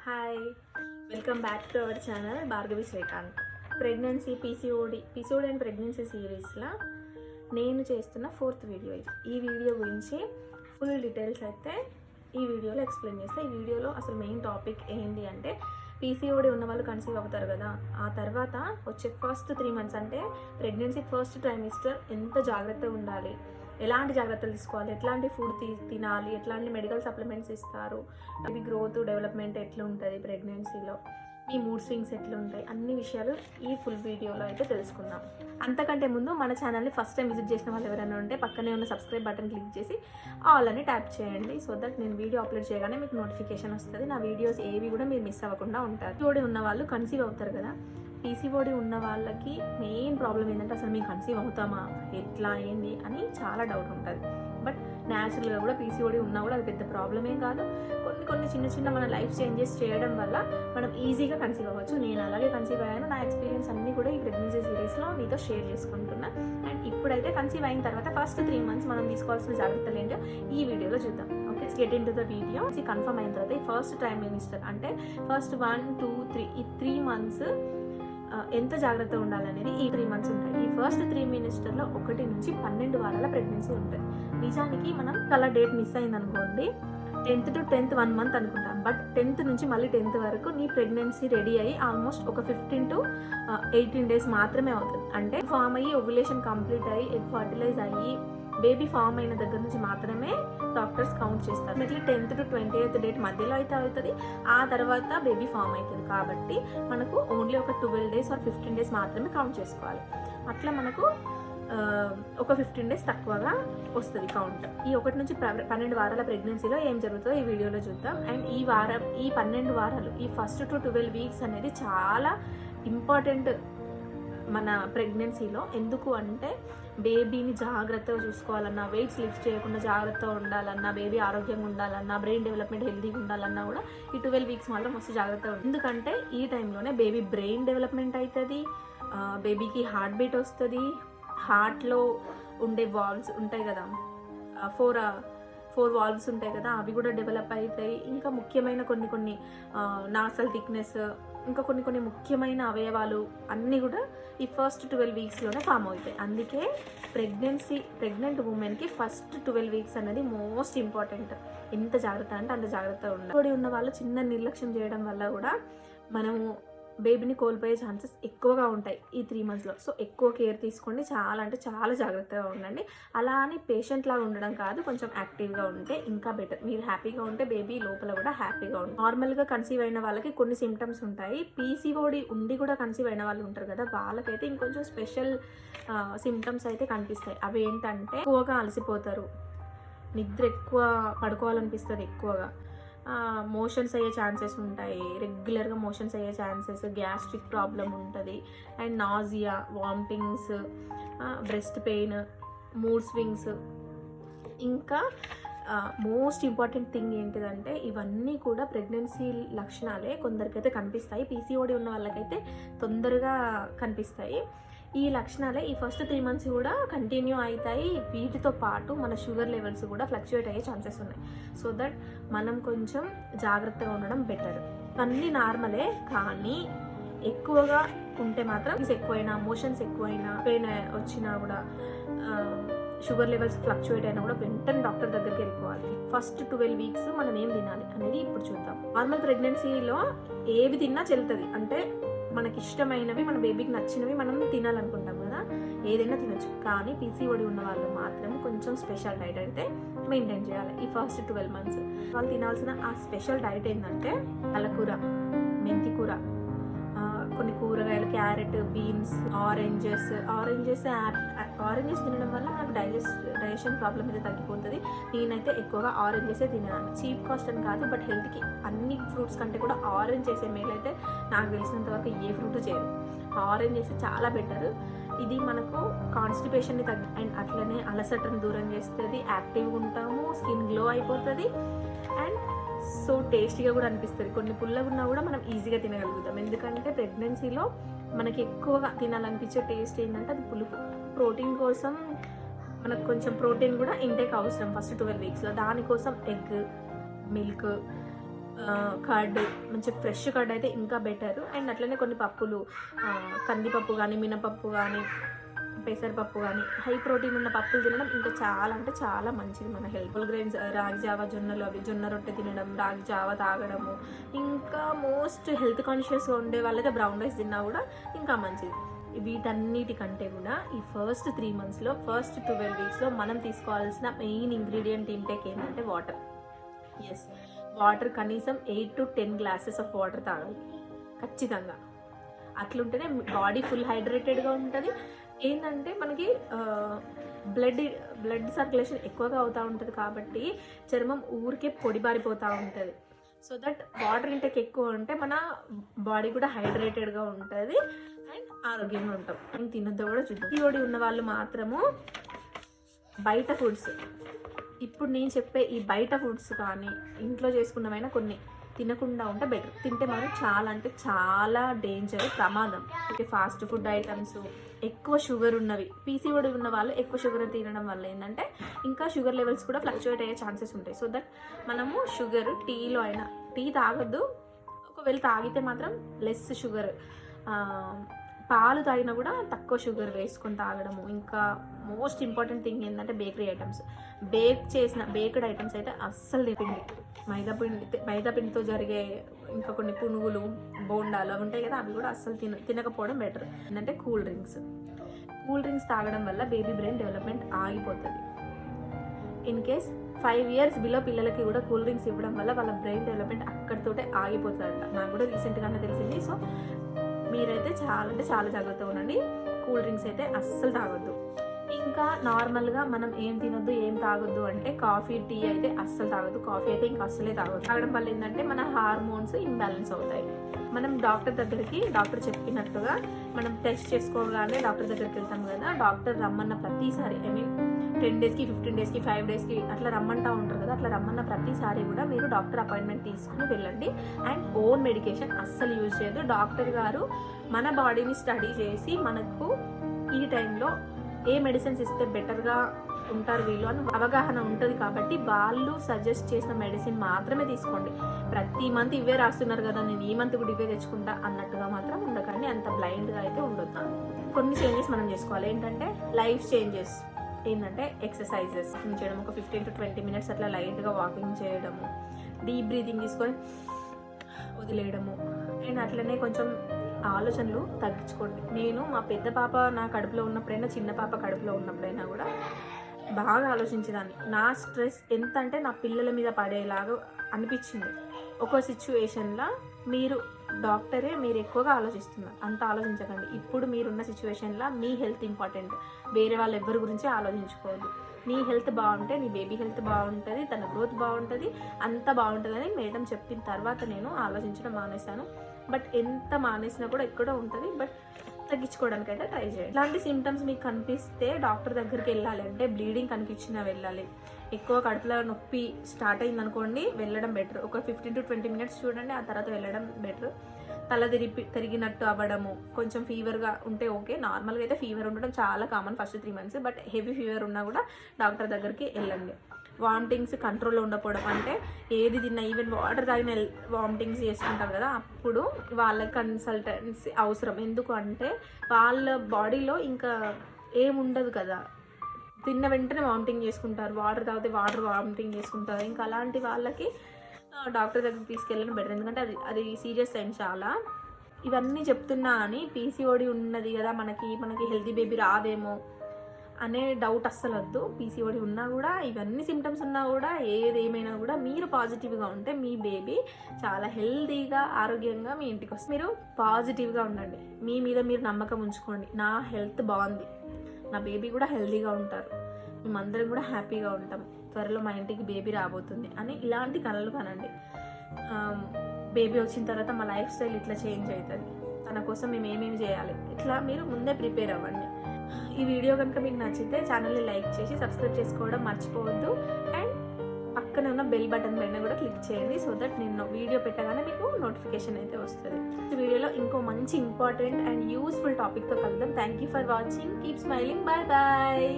Hi, welcome back to our channel Bhargavi Srikanth. Pregnancy PCOD and pregnancy సిరీస్లో నేను చేస్తున్న 4th video ఇది. ఈ వీడియో గురించి ఫుల్ డీటెయిల్స్ అయితే ఈ వీడియోలో ఎక్స్ప్లెయిన్ చేస్తే, ఈ వీడియోలో అసలు మెయిన్ టాపిక్ ఏంటి అంటే పీసీఓడి ఉన్న వాళ్ళు కన్సీవ్ అవుతారు కదా, ఆ తర్వాత వచ్చే ఫస్ట్ 3 months అంటే ప్రెగ్నెన్సీ ఫస్ట్ ట్రైమిస్టర్ ఎంత జాగ్రత్తగా ఉండాలి, ఎలాంటి జాగ్రత్తలు తీసుకోవాలి, ఎట్లాంటి ఫుడ్ తినాలి, ఎట్లాంటి మెడికల్ సప్లిమెంట్స్ ఇస్తారు, బేబీ గ్రోత్ డెవలప్మెంట్ ఎట్లా ఉంటుంది ప్రెగ్నెన్సీలో, ఈ మూడ్ స్వింగ్స్ ఎట్లా ఉంటాయి, అన్ని విషయాలు ఈ ఫుల్ వీడియోలో అయితే తెలుసుకుందాం. అంతకంటే ముందు మన ఛానల్ని ఫస్ట్ టైం విజిట్ చేసిన వాళ్ళు ఎవరైనా ఉంటే పక్కనే ఉన్న సబ్స్క్రైబ్ బటన్ క్లిక్ చేసి ఆల్ అని ట్యాప్ చేయండి. సో దట్ నేను వీడియో అప్లోడ్ చేయగానే మీకు నోటిఫికేషన్ వస్తుంది. నా వీడియోస్ ఏవి కూడా మీరు మిస్ అవ్వకుండా ఉంటారు. పీసీఓడి ఉన్న వాళ్ళు కన్సీవ్ అవుతారు కదా, పీసీఓడి ఉన్న వాళ్ళకి మెయిన్ ప్రాబ్లం ఏంటంటే అసలు మేము కన్సీవ్ అవుతామా, ఎట్లా ఏంది అని చాలా డౌట్ ఉంటుంది. బట్ న్యాచురల్గా కూడా పీసీఓడి ఉన్నా కూడా అది పెద్ద ప్రాబ్లమే కాదు. కొన్ని చిన్న మన లైఫ్ చేంజెస్ చేయడం వల్ల మనం ఈజీగా కన్సీవ్ అవ్వచ్చు. నేను అలాగే కన్సీవ్ అయ్యాను. నా ఎక్స్పీరియన్స్ అన్నీ కూడా ఈ ప్రెగ్నెన్సీ సిరీస్లో మీతో షేర్ చేసుకుంటున్నా. అండ్ ఇప్పుడైతే కన్సీవ్ అయిన తర్వాత ఫస్ట్ 3 months మనం తీసుకోవాల్సిన జాగ్రత్తలు ఏంటో ఈ వీడియోలో చూద్దాం. Okay, get in to the video. Confirm అయిన తర్వాత ఈ ఫస్ట్ ట్రైమిస్టర్ అంటే ఫస్ట్ 1, 2, 3 ఈ 3 months ఎంత జాగ్రత్తగా ఉండాలనేది ఈ 3 months ఉంటాయి. ఈ ఫస్ట్ ట్రైమిస్టర్లో 1 నుంచి 12 వారాల ప్రెగ్నెన్సీ ఉంటుంది. నిజానికి మనం అలా డేట్ మిస్ అయింది అనుకోండి, 10th to 10th 1 month అనుకుంటాం. బట్ 10th నుంచి మళ్ళీ 10th వరకు నీ ప్రెగ్నెన్సీ రెడీ అయ్యి ఆల్మోస్ట్ ఒక 15 to 18 days మాత్రమే అవుతుంది. అంటే ఫామ్ అయ్యి ఓవ్యులేషన్ కంప్లీట్ అయ్యి ఎగ్ ఫర్టిలైజ్ అయ్యి బేబీ ఫామ్ అయిన దగ్గర నుంచి మాత్రమే డాక్టర్స్ కౌంట్ చేస్తారు. మళ్ళీ 10th to 20th డేట్ మధ్యలో అయితే అవుతుంది, ఆ తర్వాత బేబీ ఫామ్ అవుతుంది. కాబట్టి మనకు ఓన్లీ ఒక 12 days or 15 days మాత్రమే కౌంట్ చేసుకోవాలి. అట్లా మనకు ఒక 15 days తక్కువగా వస్తుంది కౌంట్. ఈ 1 నుంచి 12 వారాల ప్రెగ్నెన్సీలో ఏం జరుగుతుందో ఈ వీడియోలో చూద్దాం. అండ్ ఈ 12 వారాలు ఈ ఫస్ట్ టు 12 weeks అనేది చాలా ఇంపార్టెంట్ మన ప్రెగ్నెన్సీలో. ఎందుకు అంటే బేబీని జాగ్రత్తగా చూసుకోవాలన్నా, వెయిట్స్ లిఫ్ట్ చేయకుండా జాగ్రత్తగా ఉండాలన్నా, బేబీ ఆరోగ్యంగా ఉండాలన్నా, బ్రెయిన్ డెవలప్మెంట్ హెల్తీగా ఉండాలన్నా కూడా ఈ 12 weeks మాత్రం మస్తు జాగ్రత్తగా ఉంటుంది. ఎందుకంటే ఈ టైంలోనే బేబీ బ్రెయిన్ డెవలప్మెంట్ అవుతుంది, బేబీకి హార్ట్ బీట్ వస్తుంది, హార్ట్లో ఉండే వాల్వ్స్ ఉంటాయి కదా, 4 వాల్వ్స్ ఉంటాయి కదా, అవి కూడా డెవలప్ అవుతాయి. ఇంకా ముఖ్యమైన కొన్ని నాసల్ థిక్నెస్, ఇంకా కొన్ని ముఖ్యమైన అవయవాలు అన్నీ కూడా ఈ ఫస్ట్ 12 weeksలోనే ఫామ్ అవుతాయి. అందుకే ప్రెగ్నెంట్ ఉమెన్కి ఫస్ట్ 12 weeks అనేది మోస్ట్ ఇంపార్టెంట్. ఎంత జాగ్రత్త అంటే అంత జాగ్రత్తగా ఉండాలి. ఉన్న వాళ్ళు చిన్న నిర్లక్ష్యం చేయడం వల్ల కూడా మనము బేబీని కోల్పోయే ఛాన్సెస్ ఎక్కువగా ఉంటాయి ఈ 3 monthsలో. సో ఎక్కువ కేర్ తీసుకోండి, చాలా అంటే చాలా జాగ్రత్తగా ఉండండి. అలా అని పేషెంట్ లాగా ఉండడం కాదు, కొంచెం యాక్టివ్గా ఉంటే ఇంకా బెటర్. మీరు హ్యాపీగా ఉంటే బేబీ లోపల కూడా హ్యాపీగా ఉంటుంది. నార్మల్గా కన్సీవ్ అయిన వాళ్ళకి కొన్ని సిమ్టమ్స్ ఉంటాయి. పీసీఓడి ఉండి కూడా కన్సీవ్ అయిన వాళ్ళు ఉంటారు కదా, వాళ్ళకైతే ఇంకొంచెం స్పెషల్ సిమ్టమ్స్ అయితే కనిపిస్తాయి. అవి ఏంటంటే ఎక్కువగా అలసిపోతారు, నిద్ర ఎక్కువ పడుకోవాలనిపిస్తుంది, ఎక్కువగా మోషన్స్ అయ్యే ఛాన్సెస్ ఉంటాయి, రెగ్యులర్గా మోషన్స్ అయ్యే ఛాన్సెస్, గ్యాస్ట్రిక్ ప్రాబ్లం ఉంటుంది, and nausea, vomitings, breast pain, mood swings. ఇంకా మోస్ట్ ఇంపార్టెంట్ థింగ్ ఏంటిదంటే ఇవన్నీ కూడా ప్రెగ్నెన్సీ లక్షణాలే. కొందరికైతే కనిపిస్తాయి, పీసీఓడి ఉన్న వాళ్ళకైతే తొందరగా కనిపిస్తాయి. ఈ లక్షణాలే ఈ ఫస్ట్ 3 months కూడా కంటిన్యూ అవుతాయి. వీటితో పాటు మన షుగర్ లెవెల్స్ కూడా ఫ్లక్చుయేట్ అయ్యే ఛాన్సెస్ ఉన్నాయి. సో దట్ మనం కొంచెం జాగ్రత్తగా ఉండడం బెటర్. అన్నీ నార్మలే, కానీ ఎక్కువగా ఉంటే మాత్రం ఎక్కువైనా, మోషన్స్ ఎక్కువైనా, పెయిన్ వచ్చినా కూడా, షుగర్ లెవెల్స్ ఫ్లక్చుయేట్ అయినా కూడా వెంటనే డాక్టర్ దగ్గరికి వెళ్ళిపోవాలి. ఫస్ట్ 12 weeks మనం ఏం తినాలి అనేది ఇప్పుడు చూద్దాం. నార్మల్ ప్రెగ్నెన్సీలో ఏవి తిన్నా చెల్లుతుంది. అంటే మనకి ఇష్టమైనవి, మన బేబీకి నచ్చినవి మనం తినాలనుకుంటాం కదా, ఏదైనా తినచ్చు. కానీ పీసీఓడి ఉన్న వాళ్ళు మాత్రం కొంచెం స్పెషల్ డైట్ అయితే మెయింటైన్ చేయాలి ఈ ఫస్ట్ 12 months. వాళ్ళు తినాల్సిన ఆ స్పెషల్ డైట్ ఏంటంటే పాలకూర, మెంతి కూర, కొన్ని కూరగాయలు, క్యారెట్, బీన్స్, ఆరెంజెస్ తినడం వల్ల మనకు డైజెషన్ ప్రాబ్లం అయితే తగ్గిపోతుంది. నేనైతే ఎక్కువగా ఆరెంజెసే తినేదాన్ని. చీప్ కాస్ట్ అని కాదు, బట్ హెల్త్కి అన్ని ఫ్రూట్స్ కంటే కూడా ఆరెంజ్ చేసే మేలు అయితే నాకు తెలిసినంత వరకు ఏ ఫ్రూట్ చేయరు. ఆరెంజ్ చేస్తే చాలా బెటర్. ఇది మనకు కాన్స్టిపేషన్ని అండ్ అట్లనే అలసటను దూరం చేస్తుంది, యాక్టివ్గా ఉంటాము, స్కిన్ గ్లో అయిపోతుంది, అండ్ సో టేస్టీగా కూడా అనిపిస్తుంది. కొన్ని పుల్లగా ఉన్నా కూడా మనం ఈజీగా తినగలుగుతాం. ఎందుకంటే ప్రెగ్నెన్సీలో మనకి ఎక్కువగా తినాలనిపించే టేస్ట్ ఏంటంటే అది పులుపు. ప్రోటీన్ కోసం మనకు కొంచెం ప్రోటీన్ కూడా ఇంటేక్ అవసరం ఫస్ట్ 12 weeksలో. దానికోసం ఎగ్, మిల్క్, కర్డ్, మంచి ఫ్రెష్ కర్డ్ అయితే ఇంకా బెటర్. అండ్ అట్లనే కొన్ని పప్పులు, కందిపప్పు కానీ, మినపప్పు కానీ, పెసరపప్పు కానీ, హై ప్రోటీన్ ఉన్న పప్పులు తినడం ఇంకా చాలా అంటే చాలా మంచిది మన హెల్త్. హోల్ గ్రెయిన్స్, రాగి జావ, జొన్నలు, అవి జొన్న రొట్టె తినడం, రాగి జావ తాగడము, ఇంకా మోస్ట్ హెల్త్ కాన్షియస్గా ఉండే వాళ్ళైతే బ్రౌన్ రైస్ తిన్నా కూడా ఇంకా మంచిది. వీటన్నిటికంటే కూడా ఈ ఫస్ట్ 3 monthsలో, ఫస్ట్ 12 weeksలో మనం తీసుకోవాల్సిన మెయిన్ ఇంగ్రీడియంట్ ఇంటేక్ ఏంటంటే వాటర్. ఎస్, వాటర్ కనీసం 8 to 10 glasses ఆఫ్ వాటర్ తాగాలి ఖచ్చితంగా. అట్లుంటేనే బాడీ ఫుల్ హైడ్రేటెడ్గా ఉంటుంది. ఏంటంటే మనకి బ్లడ్ సర్క్యులేషన్ ఎక్కువగా అవుతూ ఉంటుంది కాబట్టి చర్మం ఊరికే పొడిబారిపోతూ ఉంటుంది. సో దట్ వాటర్ ఇంటేక్ ఎక్కువ ఉంటే మన బాడీ కూడా హైడ్రేటెడ్గా ఉంటుంది అండ్ ఆరోగ్యంగా ఉంటాం. ఏం తినద్దో కూడా చూద్దాం. పిఓడి ఉన్న వాళ్ళు మాత్రము బయట ఫుడ్స్, ఇప్పుడు నేను చెప్పే ఈ బయట ఫుడ్స్ కానీ ఇంట్లో చేసుకున్నవైనా కొన్ని తినకుండా ఉంటే బెటర్. తింటే మనం చాలా అంటే చాలా డేంజర్, ప్రమాదం. ఓకే, ఫాస్ట్ ఫుడ్ ఐటమ్స్, ఎక్కువ షుగర్ ఉన్నవి, పీసీఓడి ఉన్న వాళ్ళు ఎక్కువ షుగర్ తినడం వల్ల ఏంటంటే ఇంకా షుగర్ లెవెల్స్ కూడా ఫ్లక్చువేట్ అయ్యే ఛాన్సెస్ ఉంటాయి. సో దట్ మనము షుగర్, టీలో అయినా, టీ తాగొద్దు, ఒకవేళ తాగితే మాత్రం లెస్ షుగర్. పాలు తాగినా కూడా తక్కువ షుగర్ వేసుకొని తాగడము. ఇంకా మోస్ట్ ఇంపార్టెంట్ థింగ్ ఏంటంటే బేకరీ ఐటమ్స్. బేక్డ్ ఐటమ్స్ అయితే అస్సలు తినండి. మైదాపిండితో జరిగే ఇంకా కొన్ని పునుగులు, బోండాలు అవి ఉంటాయి కదా, అవి కూడా అస్సలు తినకపోవడం బెటర్. ఏంటంటే కూల్ డ్రింక్స్ తాగడం వల్ల బేబీ బ్రెయిన్ డెవలప్మెంట్ ఆగిపోతుంది. ఇన్ కేస్ 5 years బిలో పిల్లలకి కూడా కూల్ డ్రింక్స్ ఇవ్వడం వల్ల వాళ్ళ బ్రెయిన్ డెవలప్మెంట్ అక్కడితోటే ఆగిపోతుందంట. నాకు కూడా రీసెంట్గానే తెలిసింది. సో మీరైతే చాలా అంటే చాలా జాగ్రత్తగా ఉండండి. కూల్ డ్రింక్స్ అయితే అస్సలు తాగొద్దు. ఇంకా నార్మల్గా మనం ఏం తినొద్దు, ఏం తాగొద్దు అంటే కాఫీ, టీ అయితే అస్సలు తాగొద్దు. కాఫీ అయితే ఇంకా అస్సలే తాగొద్దు. తాగడం వల్ల ఏంటంటే మన హార్మోన్స్ ఇంబ్యాలెన్స్ అవుతాయి. మనం డాక్టర్ చెప్పినట్టుగా మనం టెస్ట్ చేసుకోగానే డాక్టర్ దగ్గరికి వెళ్తాం కదా, డాక్టర్ రమ్మన్న ప్రతిసారి, 10 daysకి, 15 daysకి, 5 daysకి అట్లా రమ్మంటూ ఉంటారు కదా, అట్లా రమ్మన్న ప్రతిసారి కూడా మీరు డాక్టర్ అపాయింట్మెంట్ తీసుకుని వెళ్ళండి. అండ్ ఓన్ మెడికేషన్ అస్సలు యూజ్ చేయొద్దు. డాక్టర్ గారు మన బాడీని స్టడీ చేసి మనకు ఈ టైంలో ఏ మెడిసిన్స్ ఇస్తే బెటర్గా ఉంటారు వీళ్ళు అని అవగాహన ఉంటుంది కాబట్టి వాళ్ళు సజెస్ట్ చేసిన మెడిసిన్ మాత్రమే తీసుకోండి. ప్రతి మంత్ ఇవే రాస్తున్నారు కదా, నేను ఈ మంత్ కూడా ఇవే తెచ్చుకుంటా అన్నట్టుగా మాత్రం ఉండకండి. అంత బ్లైండ్గా అయితే ఉండొద్దు. కొన్ని చేంజెస్ మనం చేసుకోవాలి. ఏంటంటే లైఫ్ చేంజెస్. ఏంటంటే ఎక్సర్సైజెస్ చేయడం, ఒక 15 to 20 minutes అట్లా లైట్గా వాకింగ్ చేయడము, డీప్ బ్రీతింగ్ తీసుకొని వదిలేయడము. అండ్ అట్లనే కొంచెం ఆలోచనలు తగ్గించుకోండి. నేను మా పెద్ద పాప నా కడుపులో ఉన్నప్పుడైనా, చిన్న పాప కడుపులో ఉన్నప్పుడైనా కూడా బాగా ఆలోచించేదాన్ని. నా స్ట్రెస్ ఎంత అంటే నా పిల్లల మీద పడేలాగా అనిపించింది. ఒక సిచ్యువేషన్లో మీరు డాక్టరే, మీరు ఎక్కువగా ఆలోచిస్తున్నారు, అంత ఆలోచించకండి. ఇప్పుడు మీరున్న సిచ్యువేషన్లో మీ హెల్త్ ఇంపార్టెంట్. వేరే వాళ్ళ ఎవరి గురించి ఆలోచించుకోవద్దు. నీ హెల్త్ బాగుంటే నీ బేబీ హెల్త్ బాగుంటుంది, తన గ్రోత్ బాగుంటుంది, అంత బాగుంటుందని మేడం చెప్పిన తర్వాత నేను ఆలోచించడం మానేశాను. బట్ ఎంత మానేసినా కూడా ఎక్కడో ఉంటుంది. బట్ తగ్గించుకోవడానికి అయితే ట్రై చేయండి. ఇలాంటి సిమ్టమ్స్ మీకు కనిపిస్తే డాక్టర్ దగ్గరికి వెళ్ళాలి. అంటే బ్లీడింగ్ కనిపించినా వెళ్ళాలి. ఎక్కువ కడుపులో నొప్పి స్టార్ట్ అయింది అనుకోండి, వెళ్ళడం బెటర్. ఒక 15 to 20 minutes చూడండి, ఆ తర్వాత వెళ్ళడం బెటర్. తల తిరిగినట్టు అవ్వడము, కొంచెం ఫీవర్గా ఉంటే ఓకే. నార్మల్గా అయితే ఫీవర్ ఉండడం చాలా common first 3 months. But heavy fever ఉన్నా కూడా డాక్టర్ దగ్గరికి వెళ్ళండి. వామిటింగ్స్ కంట్రోల్లో ఉండకపోవడం, అంటే ఏది తిన్నా, ఈవెన్ వాటర్ తాగిన వామిటింగ్స్ చేసుకుంటారు కదా, అప్పుడు వాళ్ళ కన్సల్టెన్సీ అవసరం. ఎందుకు అంటే వాళ్ళ బాడీలో ఇంకా ఏముండదు కదా, తిన్న వెంటనే వామిటింగ్ చేసుకుంటారు, వాటర్ తాగితే వాటర్ వామిటింగ్ చేసుకుంటారు. ఇంకా అలాంటి వాళ్ళకి డాక్టర్ దగ్గరికి తీసుకెళ్ళడం బెటర్. ఎందుకంటే అది సీరియస్ అయింది చాలా. ఇవన్నీ చెప్తున్నా అని పీసీఓడి ఉన్నది కదా, మనకి హెల్తీ బేబీ రాదేమో అనే డౌట్ అస్సలు వద్దు. పీసీఓడి ఉన్నా కూడా, ఇవన్నీ సిమ్టమ్స్ ఉన్నా కూడా, ఏదేమైనా కూడా మీరు పాజిటివ్గా ఉంటే మీ బేబీ చాలా హెల్తీగా, ఆరోగ్యంగా మీ ఇంటికి వస్తుంది. మీరు పాజిటివ్గా ఉండండి. మీ మీద మీరు నమ్మకం ఉంచుకోండి. నా హెల్త్ బాగుంది, నా బేబీ కూడా హెల్తీగా ఉంటారు, మేమందరం కూడా హ్యాపీగా ఉంటాం, త్వరలో మా ఇంటికి బేబీ రాబోతుంది అని ఇలాంటి కలలు కనండి. బేబీ వచ్చిన తర్వాత మా లైఫ్ స్టైల్ ఇట్లా చేంజ్ అవుతుంది, తన కోసం మేము ఏమేమి చేయాలి, ఇట్లా మీరు ముందే ప్రిపేర్ అవ్వండి. ఈ వీడియో కనుక మీకు నచ్చితే ఛానల్ని లైక్ చేసి సబ్స్క్రైబ్ చేసుకోవడం మర్చిపోవద్దు. అండ్ పక్కన ఉన్న బెల్ బటన్ పైన కూడా క్లిక్ చేయండి. సో దట్ నేను వీడియో పెట్టగానే మీకు నోటిఫికేషన్ అయితే వస్తుంది. ఈ వీడియోలో ఇంకో మంచి ఇంపార్టెంట్ అండ్ యూస్ఫుల్ టాపిక్తో కలుద్దాం. Thank you for watching. Keep smiling. Bye bye.